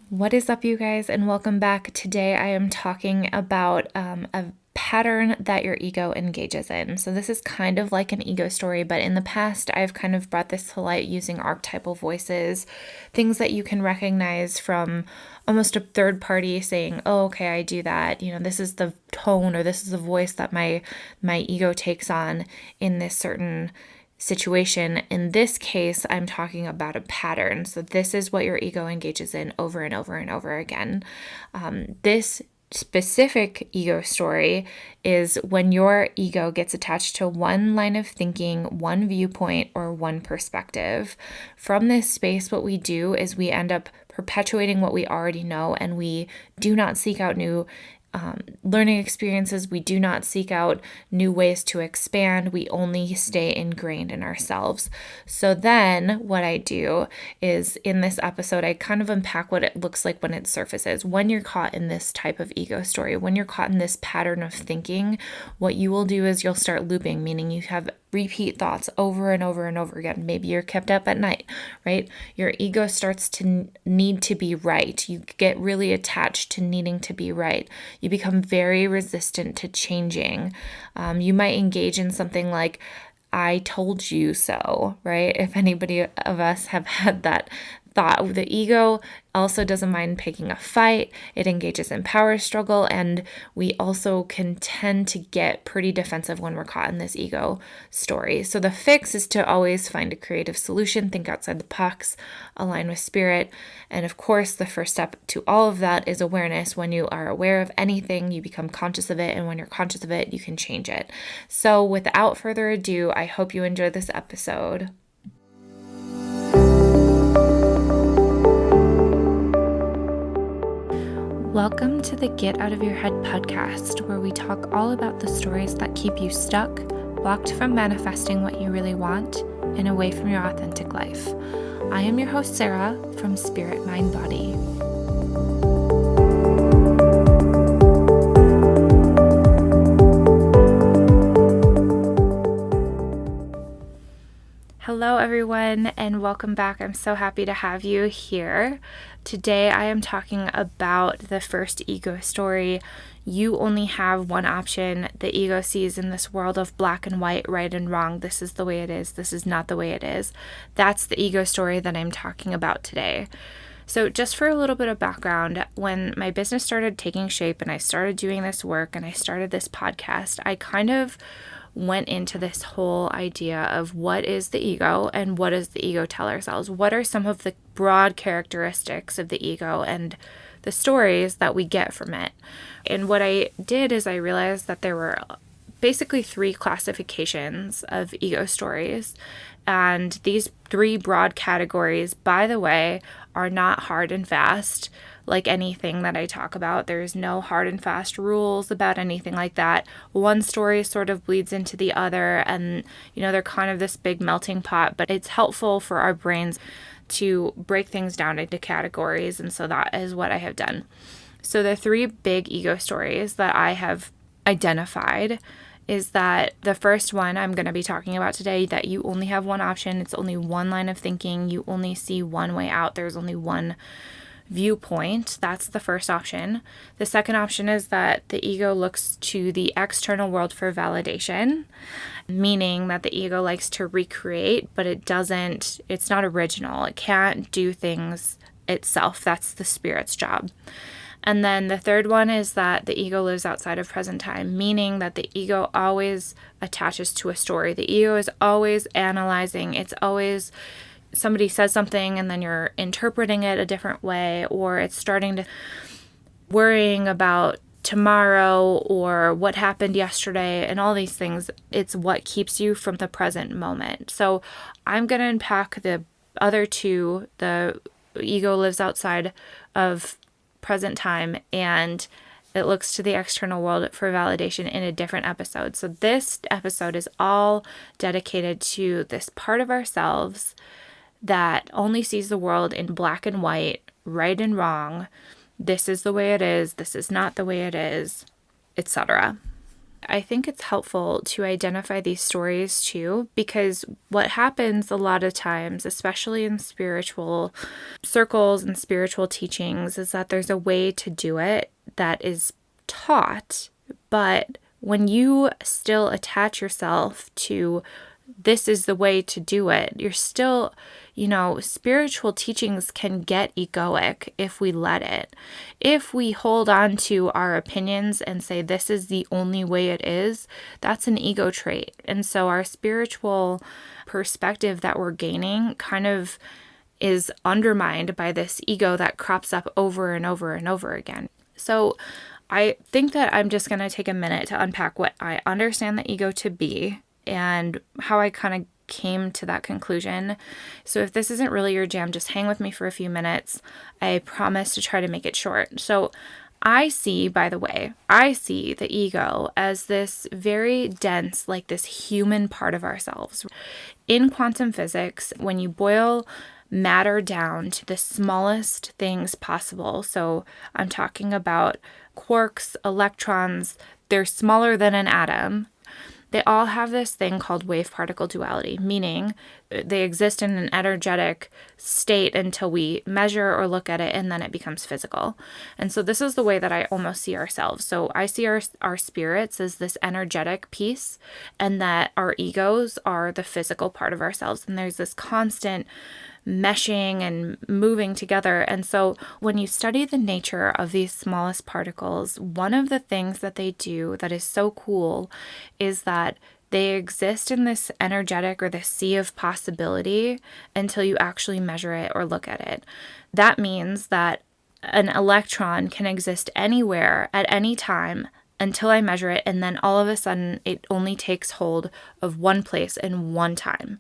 What is up, you guys, and welcome back. Today I am talking about a pattern that your ego engages in. So this is kind of like an ego story, but in the past I've kind of brought this to light using archetypal voices, things that you can recognize from almost a third party saying, oh, okay, I do that. This is the tone or this is the voice that my ego takes on in this certain situation. In this case, I'm talking about a pattern. So this is what your ego engages in over and over and over again. This specific ego story is when your ego gets attached to one line of thinking, one viewpoint, or one perspective. From this space, what we do is we end up perpetuating what we already know, and we do not seek out new learning experiences. We do not seek out new ways to expand. We only stay ingrained in ourselves. So then what I do is in this episode, I kind of unpack what it looks like when it surfaces. When you're caught in this type of ego story, when you're caught in this pattern of thinking, what you will do is you'll start looping, meaning you have repeat thoughts over and over and over again. Maybe you're kept up at night, right? Your ego starts to need to be right. You get really attached to needing to be right. You become very resistant to changing. You might engage in something like, I told you so, right? If anybody of us have had that thought. The ego also doesn't mind picking a fight. It engages in power struggle, and we also can tend to get pretty defensive when we're caught in this ego story. So the fix is to always find a creative solution, think outside the box, align with spirit. And of course, the first step to all of that is awareness. When you are aware of anything, you become conscious of it, and when you're conscious of it, you can change it. So without further ado, I hope you enjoyed this episode. Welcome to the Get Out of Your Head podcast, where we talk all about the stories that keep you stuck, blocked from manifesting what you really want, and away from your authentic life. I am your host, Sarah, from Spirit, Mind, Body. Hello, everyone, and welcome back. I'm so happy to have you here. Today, I am talking about the first ego story. You only have one option. The ego sees in this world of black and white, right and wrong. This is the way it is. This is not the way it is. That's the ego story that I'm talking about today. So just for a little bit of background, when my business started taking shape and I started doing this work and I started this podcast, I kind of went into this whole idea of what is the ego and what does the ego tell ourselves? What are some of the broad characteristics of the ego and the stories that we get from it? And what I did is I realized that there were basically three classifications of ego stories. And these three broad categories, by the way, are not hard and fast. Like anything that I talk about, there's no hard and fast rules about anything like that. One story sort of bleeds into the other, and they're kind of this big melting pot, but it's helpful for our brains to break things down into categories, and so that is what I have done. So the three big ego stories that I have identified is that the first one I'm going to be talking about today, that you only have one option. It's only one line of thinking. You only see one way out. There's only one viewpoint. That's the first option. The second option is that the ego looks to the external world for validation, meaning that the ego likes to recreate, but it's not original. It can't do things itself. That's the spirit's job. And then the third one is that the ego lives outside of present time, meaning that the ego always attaches to a story. The ego is always analyzing. It's always somebody says something and then you're interpreting it a different way, or it's starting to worrying about tomorrow or what happened yesterday and all these things. It's what keeps you from the present moment. So I'm going to unpack the other two. The ego lives outside of present time and it looks to the external world for validation in a different episode. So this episode is all dedicated to this part of ourselves that only sees the world in black and white, right and wrong. This is the way it is. This is not the way it is, etc. I think it's helpful to identify these stories too, because what happens a lot of times, especially in spiritual circles and spiritual teachings, is that there's a way to do it that is taught, but when you still attach yourself to this is the way to do it, you're still, spiritual teachings can get egoic if we let it. If we hold on to our opinions and say this is the only way it is, that's an ego trait. And so our spiritual perspective that we're gaining kind of is undermined by this ego that crops up over and over and over again. So I think that I'm just going to take a minute to unpack what I understand the ego to be and how I kind of came to that conclusion. So if this isn't really your jam, just hang with me for a few minutes. I promise to try to make it short. So I see the ego as this very dense, like this human part of ourselves. In quantum physics, when you boil matter down to the smallest things possible, so I'm talking about quarks, electrons, they're smaller than an atom. They all have this thing called wave-particle duality, meaning they exist in an energetic state until we measure or look at it, and then it becomes physical. And so this is the way that I almost see ourselves. So I see our spirits as this energetic piece, and that our egos are the physical part of ourselves. And there's this constant meshing and moving together. And so when you study the nature of these smallest particles, one of the things that they do that is so cool is that they exist in this energetic or this sea of possibility until you actually measure it or look at it. That means that an electron can exist anywhere at any time until I measure it, and then all of a sudden it only takes hold of one place in one time.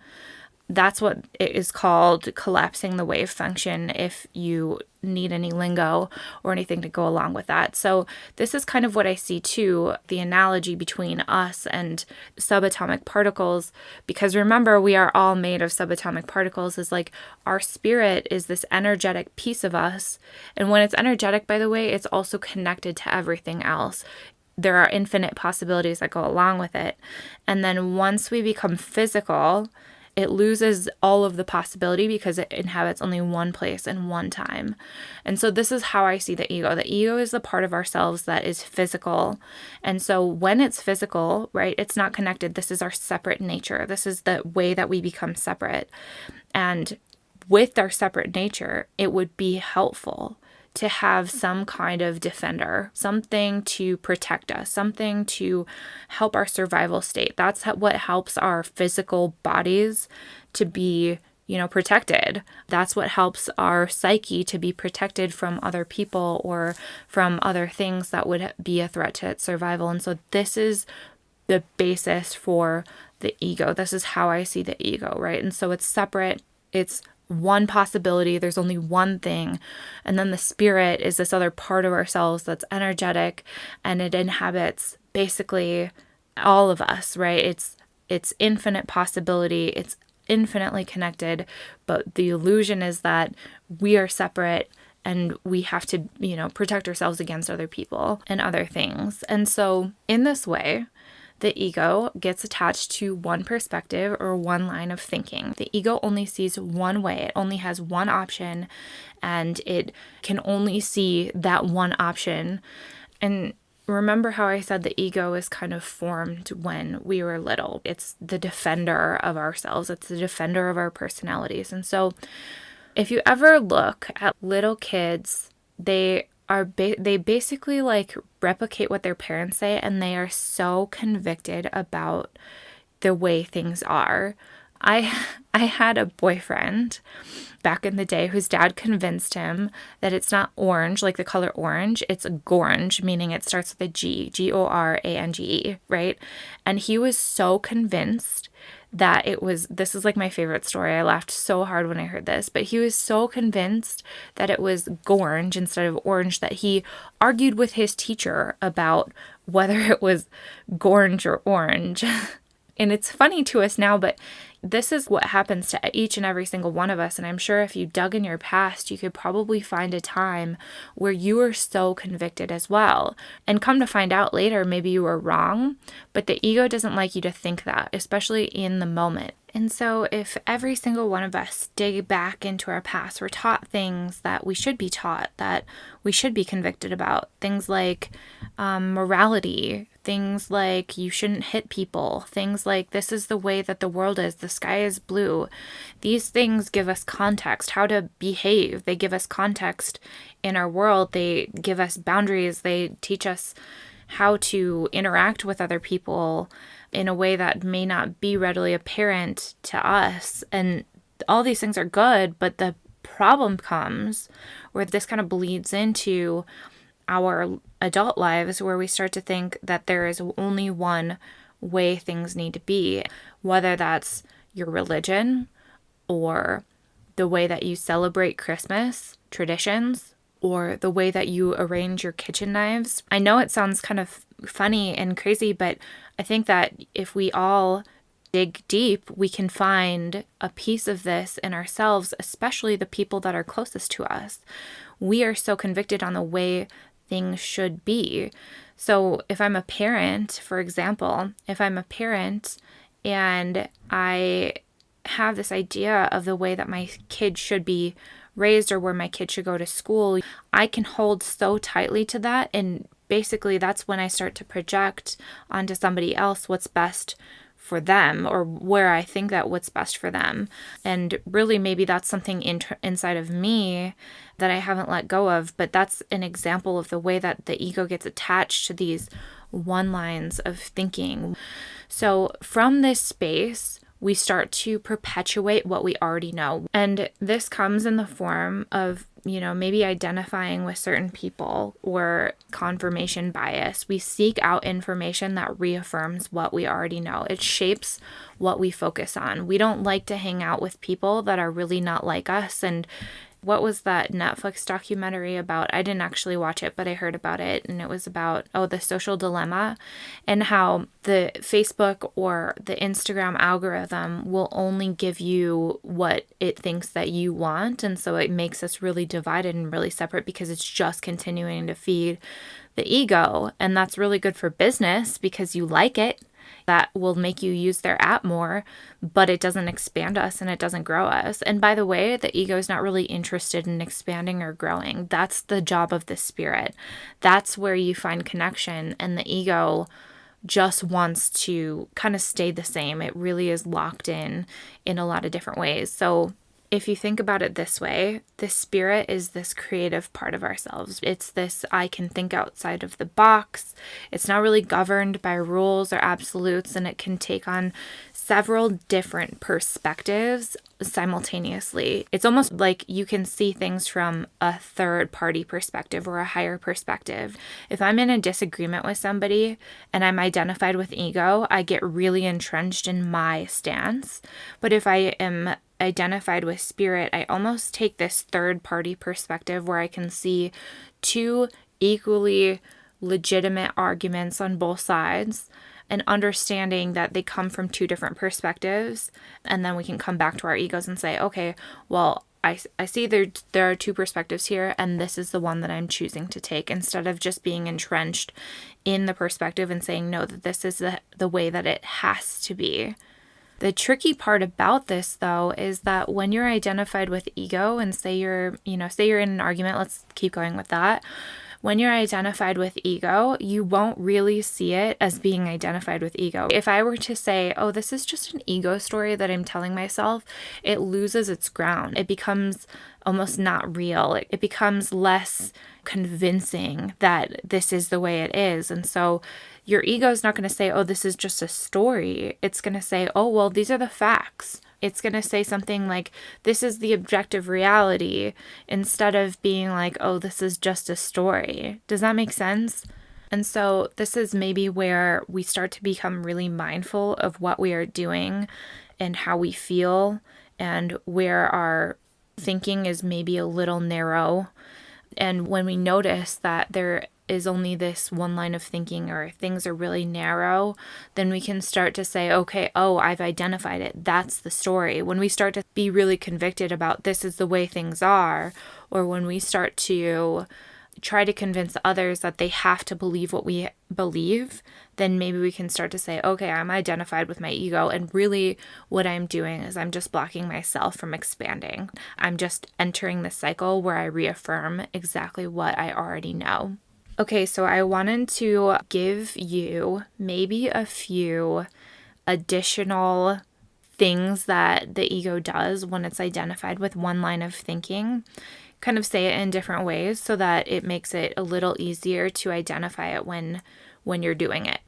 That's what it is called collapsing the wave function, if you need any lingo or anything to go along with that. So this is kind of what I see too, the analogy between us and subatomic particles, because remember, we are all made of subatomic particles, is like our spirit is this energetic piece of us. And when it's energetic, by the way, it's also connected to everything else. There are infinite possibilities that go along with it. And then once we become physical, it loses all of the possibility because it inhabits only one place and one time. And so this is how I see the ego. The ego is the part of ourselves that is physical. And so when it's physical, right, it's not connected. This is our separate nature. This is the way that we become separate. And with our separate nature, it would be helpful to have some kind of defender, something to protect us, something to help our survival state. That's what helps our physical bodies to be, protected. That's what helps our psyche to be protected from other people or from other things that would be a threat to its survival. And so this is the basis for the ego. This is how I see the ego, right? And so it's separate. It's one possibility. There's only one thing. And then the spirit is this other part of ourselves that's energetic, and it inhabits basically all of us, right? It's infinite possibility. It's infinitely connected, but the illusion is that we are separate and we have to, protect ourselves against other people and other things. And so in this way, the ego gets attached to one perspective or one line of thinking. The ego only sees one way. It only has one option, and it can only see that one option. And remember how I said the ego is kind of formed when we were little. It's the defender of ourselves. It's the defender of our personalities. And so if you ever look at little kids, they basically like replicate what their parents say, and they are so convicted about the way things are. I had a boyfriend back in the day whose dad convinced him that it's not orange, like the color orange, it's gorange, meaning it starts with a G, G-O-R-A-N-G-E, right? And he was so convinced that this is like my favorite story. I laughed so hard when I heard this, but he was so convinced that it was gorange instead of orange that he argued with his teacher about whether it was gorange or orange. And it's funny to us now, but this is what happens to each and every single one of us. And I'm sure if you dug in your past, you could probably find a time where you were so convicted as well. And come to find out later, maybe you were wrong, but the ego doesn't like you to think that, especially in the moment. And so if every single one of us dig back into our past, we're taught things that we should be taught, that we should be convicted about, things like morality, things like you shouldn't hit people, things like this is the way that the world is, the sky is blue. These things give us context, how to behave. They give us context in our world. They give us boundaries. They teach us how to interact with other people in a way that may not be readily apparent to us. And all these things are good, but the problem comes where this kind of bleeds into our adult lives, where we start to think that there is only one way things need to be, whether that's your religion or the way that you celebrate Christmas traditions or the way that you arrange your kitchen knives. I know it sounds kind of funny and crazy, but I think that if we all dig deep, we can find a piece of this in ourselves, especially the people that are closest to us. We are so convicted on the way things should be. So if I'm a parent, for example, if I'm a parent and I have this idea of the way that my kid should be raised or where my kid should go to school, I can hold so tightly to that. And basically that's when I start to project onto somebody else what's best for them, or where I think that what's best for them. And really maybe that's something inside of me that I haven't let go of, but that's an example of the way that the ego gets attached to these one lines of thinking. So from this space, we start to perpetuate what we already know. And this comes in the form of, maybe identifying with certain people or confirmation bias. We seek out information that reaffirms what we already know. It shapes what we focus on. We don't like to hang out with people that are really not like us. And what was that Netflix documentary about? I didn't actually watch it, but I heard about it. And it was about, the social dilemma, and how the Facebook or the Instagram algorithm will only give you what it thinks that you want. And so it makes us really divided and really separate because it's just continuing to feed the ego. And that's really good for business because you like it. That will make you use their app more, but it doesn't expand us and it doesn't grow us. And by the way, the ego is not really interested in expanding or growing. That's the job of the spirit. That's where you find connection, and the ego just wants to kind of stay the same. It really is locked in a lot of different ways. So if you think about it this way, the spirit is this creative part of ourselves. It's this, I can think outside of the box. It's not really governed by rules or absolutes, and it can take on several different perspectives simultaneously. It's almost like you can see things from a third party perspective or a higher perspective. If I'm in a disagreement with somebody and I'm identified with ego, I get really entrenched in my stance. But if I am identified with spirit, I almost take this third party perspective where I can see two equally legitimate arguments on both sides, and understanding that they come from two different perspectives. And then we can come back to our egos and say, okay, well, I see there are two perspectives here, and this is the one that I'm choosing to take, instead of just being entrenched in the perspective and saying, no, that this is the way that it has to be. The tricky part about this, though, is that when you're identified with ego, and say you're in an argument, let's keep going with that. When you're identified with ego, you won't really see it as being identified with ego. If I were to say, oh, this is just an ego story that I'm telling myself, it loses its ground. It becomes almost not real. It becomes less convincing that this is the way it is. And so your ego is not going to say, oh, this is just a story. It's going to say, oh, well, these are the facts. It's going to say something like, this is the objective reality, instead of being like, oh, this is just a story. Does that make sense? And so this is maybe where we start to become really mindful of what we are doing and how we feel, and where our thinking is maybe a little narrow. And when we notice that there is only this one line of thinking, or things are really narrow, then we can start to say, okay, oh, I've identified it. That's the story. When we start to be really convicted about this is the way things are, or when we start to try to convince others that they have to believe what we believe, then maybe we can start to say, okay, I'm identified with my ego. And really what I'm doing is I'm just blocking myself from expanding. I'm just entering the cycle where I reaffirm exactly what I already know. Okay, so I wanted to give you maybe a few additional things that the ego does when it's identified with one line of thinking. Kind of say it in different ways so that it makes it a little easier to identify it when you're doing it.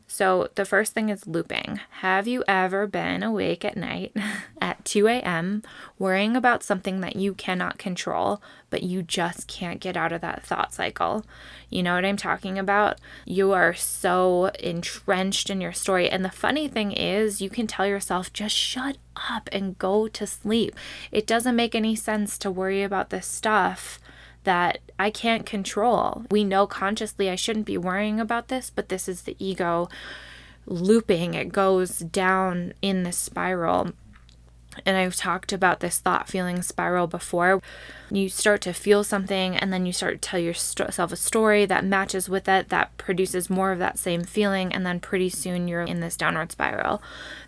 So the first thing is looping. Have you ever been awake at night at 2 a.m. worrying about something that you cannot control, but you just can't get out of that thought cycle? You know what I'm talking about? You are so entrenched in your story. And the funny thing is, you can tell yourself, just shut up and go to sleep. It doesn't make any sense to worry about this stuff that I can't control. We know consciously I shouldn't be worrying about this, but this is the ego looping. It goes down in the spiral. And I've talked about this thought feeling spiral before. You start to feel something, and then you start to tell yourself a story that matches with it, that produces more of that same feeling, and then pretty soon you're in this downward spiral.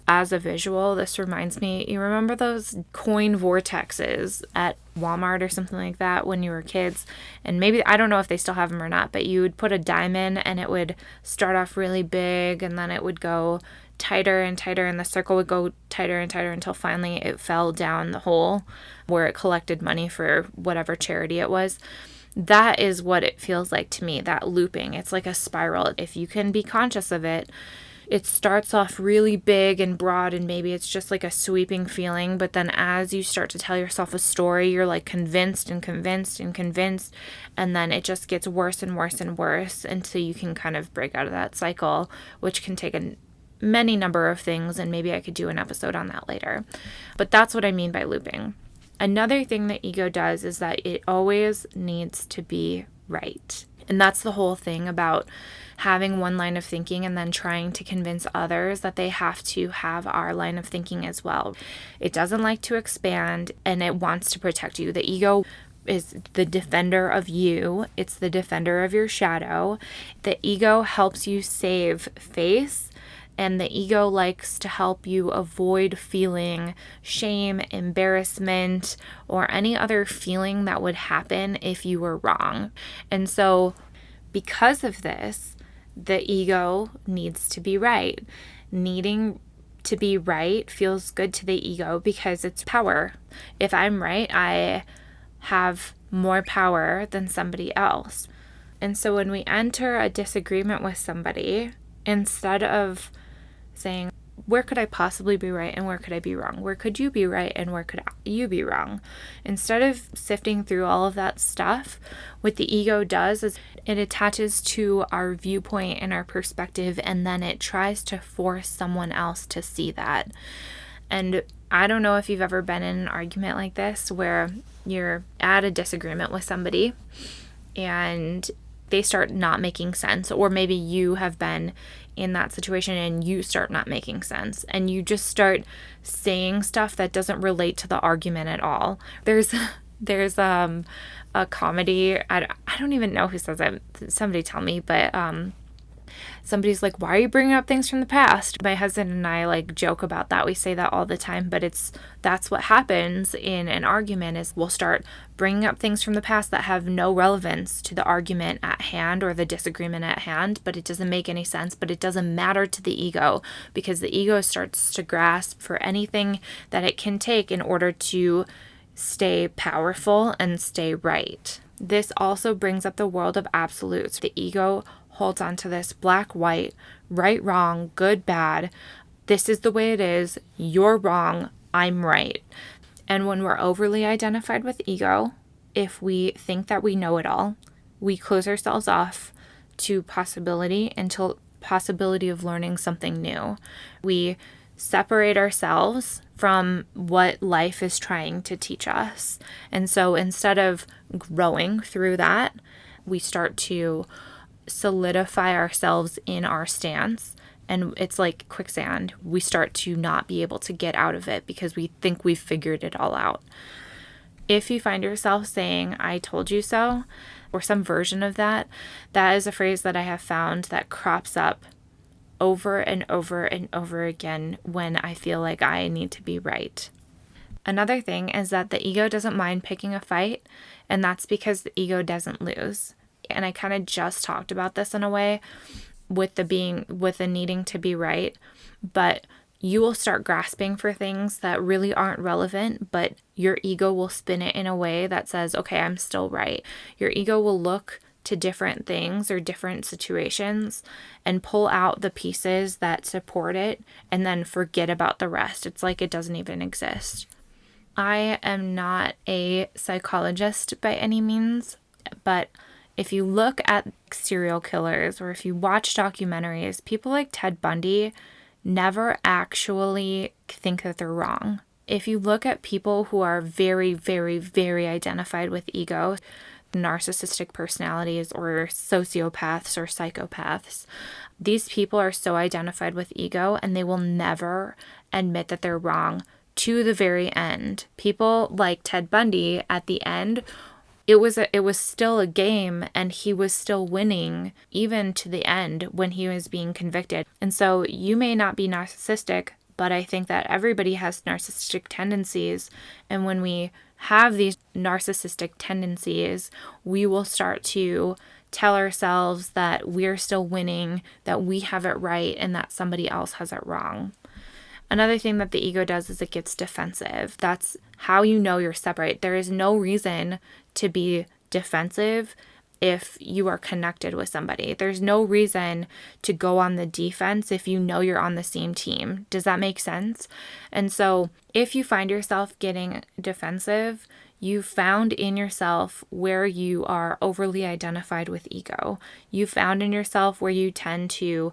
As a visual, this reminds me, you remember those coin vortexes at Walmart or something like that when you were kids? And maybe, I don't know if they still have them or not, but you would put a dime in and it would start off really big, and then it would go tighter and tighter, and the circle would go tighter and tighter until finally it fell down the hole where it collected money for whatever charity it was. That is what it feels like to me, that looping. It's like a spiral. If you can be conscious of it, it starts off really big and broad, and maybe it's just like a sweeping feeling, but then as you start to tell yourself a story, you're like convinced and convinced and convinced, and then it just gets worse and worse and worse until you can kind of break out of that cycle, which can take many number of things, and maybe I could do an episode on that later. But that's what I mean by looping. Another thing that ego does is that it always needs to be right. And that's the whole thing about having one line of thinking and then trying to convince others that they have to have our line of thinking as well. It doesn't like to expand, and it wants to protect you. The ego is the defender of you. It's the defender of your shadow. The ego helps you save face. And the ego likes to help you avoid feeling shame, embarrassment, or any other feeling that would happen if you were wrong. And so because of this, the ego needs to be right. Needing to be right feels good to the ego because it's power. If I'm right, I have more power than somebody else. And so when we enter a disagreement with somebody, instead of saying, where could I possibly be right and where could I be wrong? Where could you be right and where could you be wrong? Instead of sifting through all of that stuff, what the ego does is it attaches to our viewpoint and our perspective, and then it tries to force someone else to see that. And I don't know if you've ever been in an argument like this where you're at a disagreement with somebody and they start not making sense, or maybe you have been in that situation and you start not making sense and you just start saying stuff that doesn't relate to the argument at all. There's a comedy, I don't even know who says it, somebody tell me, but somebody's like, why are you bringing up things from the past? My husband and I like joke about that. We say that all the time, but that's what happens in an argument is we'll start bringing up things from the past that have no relevance to the argument at hand or the disagreement at hand, but it doesn't make any sense, but it doesn't matter to the ego because the ego starts to grasp for anything that it can take in order to stay powerful and stay right. This also brings up the world of absolutes. The ego holds on to this black, white, right, wrong, good, bad. This is the way it is. You're wrong. I'm right. And when we're overly identified with ego, if we think that we know it all, we close ourselves off to possibility until possibility of learning something new. We separate ourselves from what life is trying to teach us. And so instead of growing through that, we start to solidify ourselves in our stance, and it's like quicksand. We start to not be able to get out of it because we think we've figured it all out. If you find yourself saying, "I told you so," or some version of that, that is a phrase that I have found that crops up over and over and over again when I feel like I need to be right. Another thing is that the ego doesn't mind picking a fight, and that's because the ego doesn't lose. And I kind of just talked about this in a way with the needing to be right, but you will start grasping for things that really aren't relevant, but your ego will spin it in a way that says, okay, I'm still right. Your ego will look to different things or different situations and pull out the pieces that support it and then forget about the rest. It's like it doesn't even exist. I am not a psychologist by any means, but if you look at serial killers or if you watch documentaries, people like Ted Bundy never actually think that they're wrong. If you look at people who are very, very, very identified with ego, narcissistic personalities or sociopaths or psychopaths, these people are so identified with ego and they will never admit that they're wrong to the very end. People like Ted Bundy, at the end, it was still a game and he was still winning even to the end when he was being convicted. And so you may not be narcissistic, but I think that everybody has narcissistic tendencies. And when we have these narcissistic tendencies, we will start to tell ourselves that we're still winning, that we have it right, and that somebody else has it wrong. Another thing that the ego does is it gets defensive. That's how you know you're separate. There is no reason to be defensive if you are connected with somebody. There's no reason to go on the defense if you know you're on the same team. Does that make sense? And so if you find yourself getting defensive, you found in yourself where you are overly identified with ego. You found in yourself where you tend to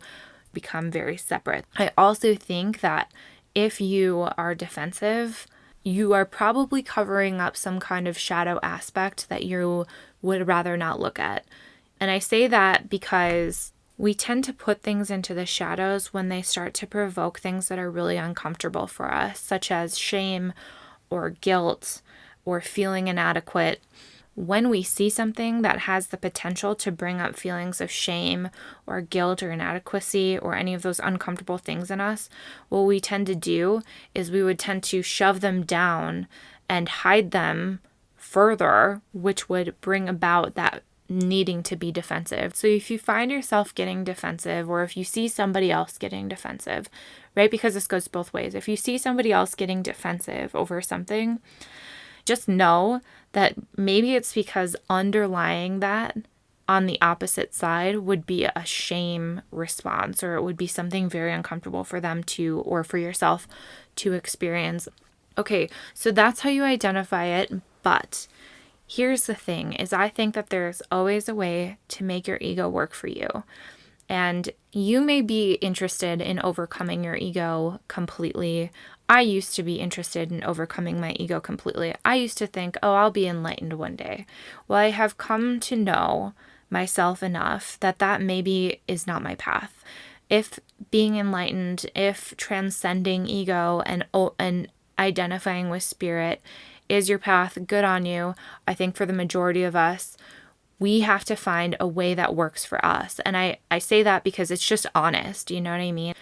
become very separate. I also think that if you are defensive, you are probably covering up some kind of shadow aspect that you would rather not look at. And I say that because we tend to put things into the shadows when they start to provoke things that are really uncomfortable for us, such as shame or guilt or feeling inadequate. When we see something that has the potential to bring up feelings of shame or guilt or inadequacy or any of those uncomfortable things in us, what we tend to do is we would tend to shove them down and hide them further, which would bring about that needing to be defensive. So if you find yourself getting defensive, or if you see somebody else getting defensive, right? Because this goes both ways. If you see somebody else getting defensive over something, just know that maybe it's because underlying that on the opposite side would be a shame response, or it would be something very uncomfortable for them to, or for yourself to experience. Okay, so that's how you identify it. But here's the thing, is I think that there's always a way to make your ego work for you. And you may be interested in overcoming your ego completely. I used to be interested in overcoming my ego completely. I used to think, oh, I'll be enlightened one day. Well, I have come to know myself enough that that maybe is not my path. If being enlightened, if transcending ego and identifying with spirit is your path, good on you. I think for the majority of us, we have to find a way that works for us. And I say that because it's just honest, you know what I mean?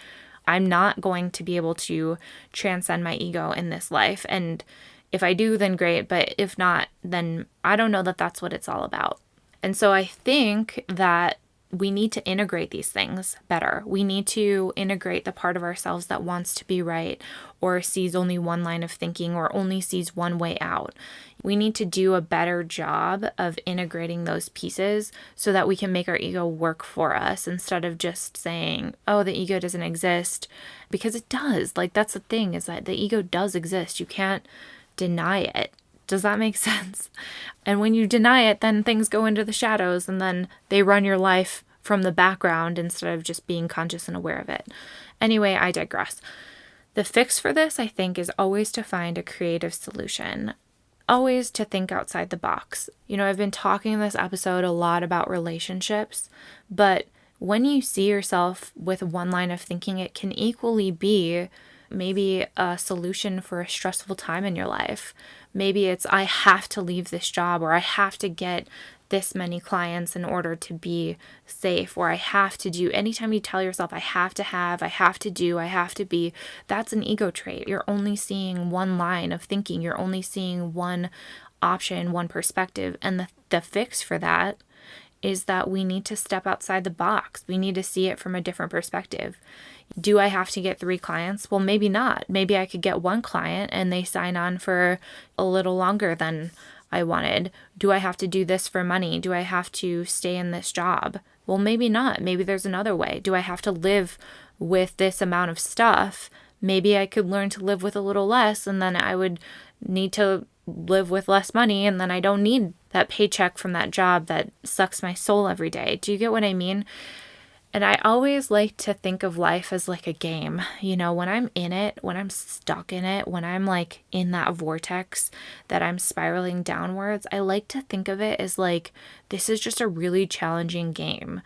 I'm not going to be able to transcend my ego in this life. And if I do, then great. But if not, then I don't know that that's what it's all about. And so I think that we need to integrate these things better. We need to integrate the part of ourselves that wants to be right, or sees only one line of thinking, or only sees one way out. We need to do a better job of integrating those pieces so that we can make our ego work for us, instead of just saying, oh, the ego doesn't exist, because it does. Like, that's the thing, is that the ego does exist. You can't deny it. Does that make sense? And when you deny it, then things go into the shadows, and then they run your life from the background instead of just being conscious and aware of it. Anyway, I digress. The fix for this, I think, is always to find a creative solution. always to think outside the box. I've been talking in this episode a lot about relationships, but when you see yourself with one line of thinking, it can equally be maybe a solution for a stressful time in your life. Maybe it's, I have to leave this job, or I have to get this many clients in order to be safe, or I have to do. Anytime you tell yourself, I have to have, I have to do, I have to be, that's an ego trait. You're only seeing one line of thinking. You're only seeing one option, one perspective. And the fix for that is that we need to step outside the box. We need to see it from a different perspective. Do I have to get 3 clients? Well, maybe not. Maybe I could get 1 client and they sign on for a little longer than I wanted. Do I have to do this for money? Do I have to stay in this job? Well, maybe not. Maybe there's another way. Do I have to live with this amount of stuff? Maybe I could learn to live with a little less, and then I would need to live with less money, and then I don't need that paycheck from that job that sucks my soul every day. Do you get what I mean? And I always like to think of life as like a game. When I'm in it, when I'm stuck in it, when I'm like in that vortex that I'm spiraling downwards, I like to think of it as like, this is just a really challenging game.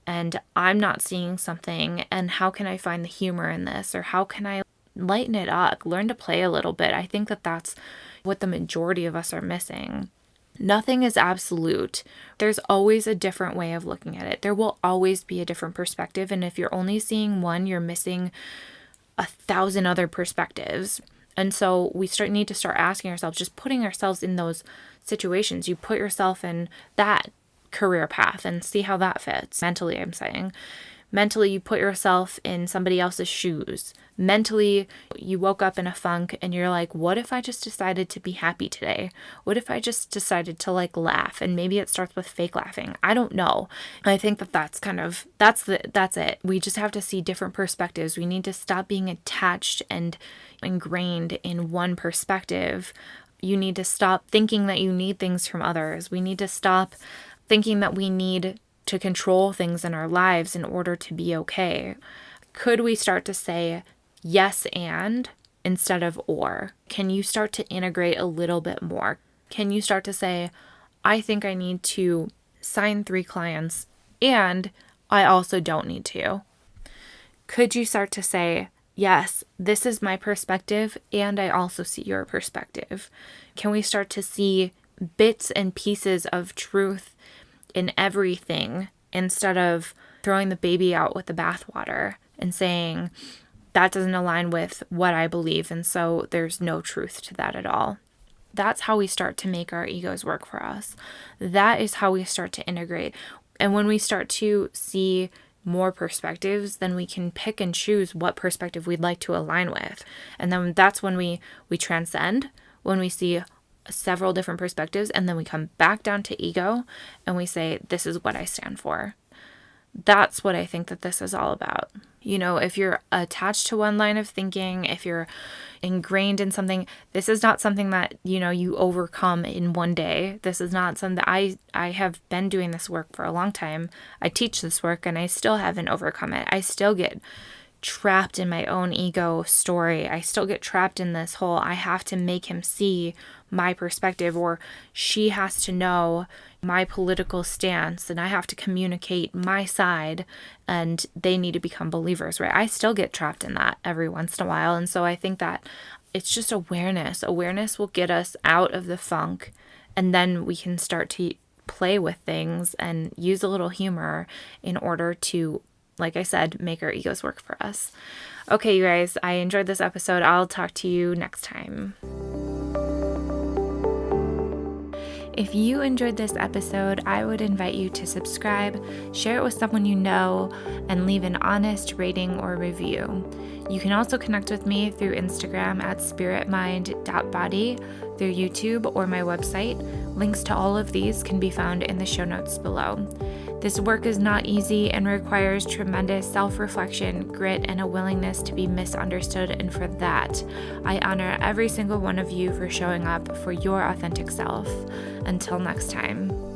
And I'm not seeing something, and how can I find the humor in this? Or how can I lighten it up, learn to play a little bit? I think that that's what the majority of us are missing. Nothing is absolute. There's always a different way of looking at it. There will always be a different perspective. And if you're only seeing one, you're missing 1,000 other perspectives. And so we need to start asking ourselves, just putting ourselves in those situations. You put yourself in that career path and see how that fits. Mentally, I'm saying. Mentally, you put yourself in somebody else's shoes. Mentally, you woke up in a funk and you're like, what if I just decided to be happy today? What if I just decided to like laugh? And maybe it starts with fake laughing. I don't know. I think that's it. We just have to see different perspectives. We need to stop being attached and ingrained in one perspective. You need to stop thinking that you need things from others. We need to stop thinking that we need to control things in our lives in order to be okay. Could we start to say yes and instead of or? Can you start to integrate a little bit more? Can you start to say, I think I need to sign 3 clients and I also don't need to? Could you start to say, yes, this is my perspective and I also see your perspective? Can we start to see bits and pieces of truth in everything instead of throwing the baby out with the bathwater and saying that doesn't align with what I believe, and so there's no truth to that at all? That's how we start to make our egos work for us. That is how we start to integrate. And when we start to see more perspectives, then we can pick and choose what perspective we'd like to align with. And then that's when we transcend, when we see several different perspectives, and then we come back down to ego and we say, this is what I stand for. That's what I think that this is all about. If you're attached to one line of thinking, if you're ingrained in something, this is not something that, you overcome in one day. This is not something that I have been doing this work for a long time. I teach this work and I still haven't overcome it. I still get trapped in my own ego story. I still get trapped in this whole, I have to make him see my perspective, or she has to know my political stance, and I have to communicate my side, and they need to become believers, right? I still get trapped in that every once in a while. And so I think that it's just awareness. Awareness will get us out of the funk, and then we can start to play with things and use a little humor in order to, like I said, make our egos work for us. Okay, you guys, I enjoyed this episode. I'll talk to you next time. If you enjoyed this episode, I would invite you to subscribe, share it with someone you know, and leave an honest rating or review. You can also connect with me through Instagram at spiritmind.body, through YouTube, or my website. Links to all of these can be found in the show notes below. This work is not easy and requires tremendous self-reflection, grit, and a willingness to be misunderstood, and for that, I honor every single one of you for showing up for your authentic self. Until next time.